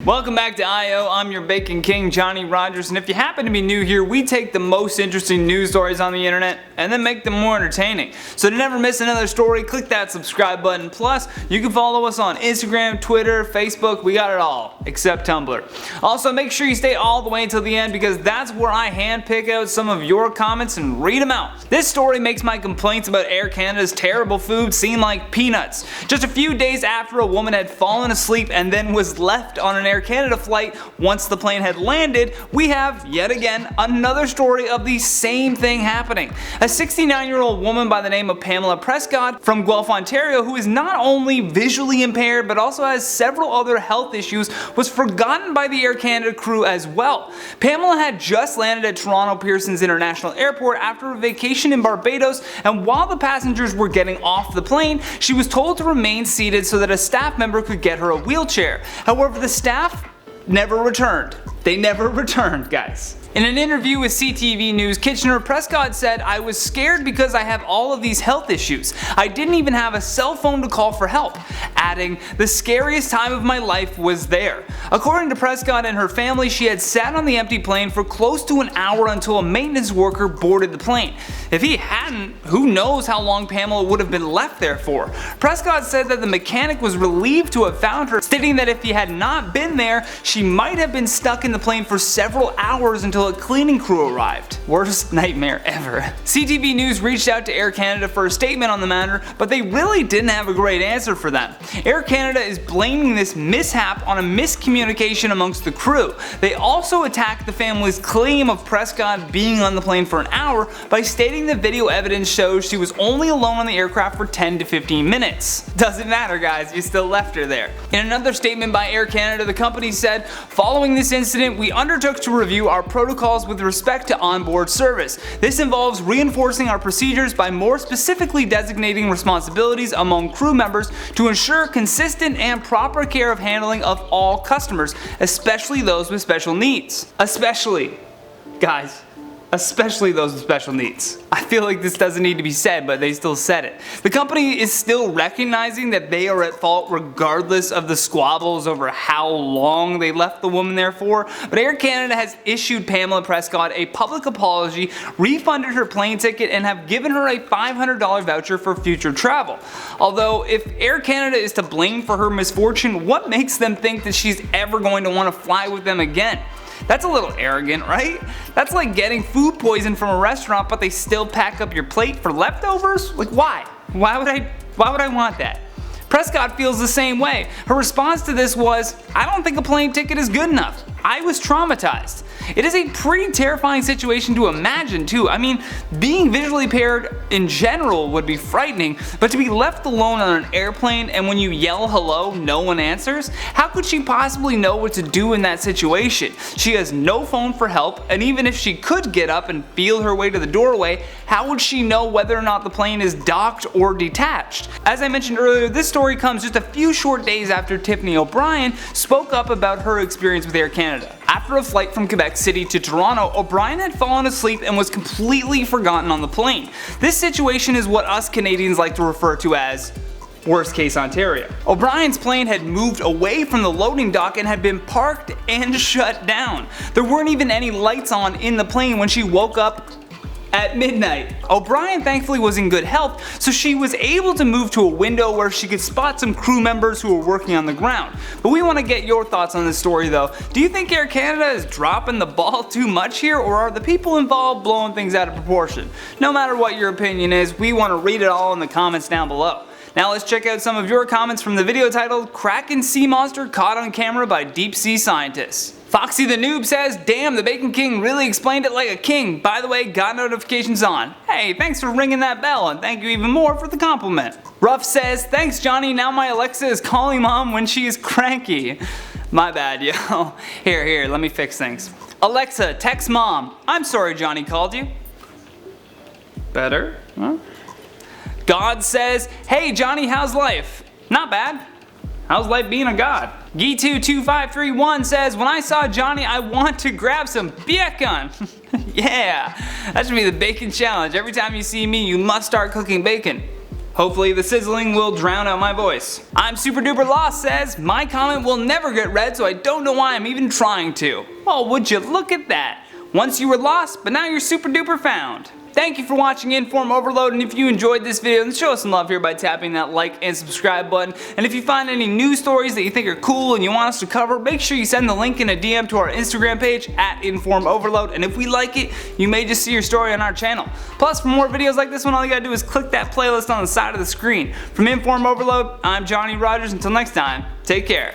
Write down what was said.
Welcome back to I.O. I'm your Bacon King, Johnny Rogers, and if you happen to be new here, we take the most interesting news stories on the internet and then make them more entertaining. So to never miss another story, click that subscribe button. Plus, you can follow us on Instagram, Twitter, Facebook, we got it all, except Tumblr. Also, make sure you stay all the way until the end because that's where I handpick out some of your comments and read them out. This story makes my complaints about Air Canada's terrible food seem like peanuts. Just a few days after a woman had fallen asleep and then was left on an Air Canada flight once the plane had landed, we have, yet again, another story of the same thing happening. A 69-year-old woman by the name of Pamela Prescod from Guelph, Ontario, who is not only visually impaired but also has several other health issues, was forgotten by the Air Canada crew as well. Pamela had just landed at Toronto Pearson's International Airport after a vacation in Barbados, and while the passengers were getting off the plane, she was told to remain seated so that a staff member could get her a wheelchair. However, the staff never returned. They never returned, guys. In an interview with CTV News Kitchener, Prescod said, "I was scared because I have all of these health issues. I didn't even have a cell phone to call for help," adding, "The scariest time of my life was there." According to Prescod and her family, she had sat on the empty plane for close to an hour until a maintenance worker boarded the plane. If he hadn't, who knows how long Pamela would have been left there for. Prescod said that the mechanic was relieved to have found her, stating that if he had not been there, she might have been stuck in the plane for several hours until a cleaning crew arrived. Worst nightmare ever. CTV News reached out to Air Canada for a statement on the matter, but they really didn't have a great answer for them. Air Canada is blaming this mishap on a miscommunication amongst the crew. They also attacked the family's claim of Prescod being on the plane for an hour by stating the video evidence shows she was only alone on the aircraft for 10 to 15 minutes. Doesn't matter, guys, you still left her there. In another statement by Air Canada, the company said, "Following this incident, we undertook to review our protocols with respect to onboard service. This involves reinforcing our procedures by more specifically designating responsibilities among crew members to ensure consistent and proper care of handling of all customers, especially those with special needs." Especially, guys. Especially those with special needs. I feel like this doesn't need to be said, but they still said it. The company is still recognizing that they are at fault regardless of the squabbles over how long they left the woman there for, but Air Canada has issued Pamela Prescod a public apology, refunded her plane ticket, and have given her a $500 voucher for future travel. Although, if Air Canada is to blame for her misfortune, what makes them think that she's ever going to want to fly with them again? That's a little arrogant, right? That's like getting food poisoned from a restaurant but they still pack up your plate for leftovers? Like, why? Why would I want that? Prescod feels the same way. Her response to this was, "I don't think a plane ticket is good enough. I was traumatized." It is a pretty terrifying situation to imagine too. I mean, being visually impaired in general would be frightening, but to be left alone on an airplane and when you yell hello, no one answers? How could she possibly know what to do in that situation? She has no phone for help, and even if she could get up and feel her way to the doorway, how would she know whether or not the plane is docked or detached? As I mentioned earlier, this story comes just a few short days after Tiffany O'Brien spoke up about her experience with Air Canada. After a flight from Quebec City to Toronto, O'Brien had fallen asleep and was completely forgotten on the plane. This situation is what us Canadians like to refer to as worst case Ontario. O'Brien's plane had moved away from the loading dock and had been parked and shut down. There weren't even any lights on in the plane when she woke up at midnight. O'Brien thankfully was in good health, so she was able to move to a window where she could spot some crew members who were working on the ground. But we want to get your thoughts on this story though. Do you think Air Canada is dropping the ball too much here, or are the people involved blowing things out of proportion? No matter what your opinion is, we want to read it all in the comments down below. Now let's check out some of your comments from the video titled "Kraken Sea Monster Caught on Camera by Deep Sea Scientists." Foxy the Noob says, "Damn, the Bacon King really explained it like a king. By the way, got notifications on." Hey, thanks for ringing that bell, and thank you even more for the compliment. Ruff says, "Thanks Johnny, now my Alexa is calling mom when she is cranky." My bad, yo. Here, let me fix things. Alexa, text mom. "I'm sorry Johnny called you." Better? Huh? God says, "Hey Johnny, how's life?" Not bad. How's life being a god? Gee22531 says, "When I saw Johnny, I want to grab some bacon." Yeah, that should be the bacon challenge. Every time you see me, you must start cooking bacon. Hopefully the sizzling will drown out my voice. I'm Super Duper Lost says, my comment will never get read, so I don't know why I'm even trying to. Well, would you look at that? Once you were lost, but now you're super duper found. Thank you for watching Inform Overload, and if you enjoyed this video, then show us some love here by tapping that like and subscribe button. And if you find any news stories that you think are cool and you want us to cover, make sure you send the link in a DM to our Instagram page at InformOverload, and if we like it, you may just see your story on our channel. Plus, for more videos like this one, all you gotta do is click that playlist on the side of the screen. From Inform Overload, I'm Johnny Rogers. Until next time, take care.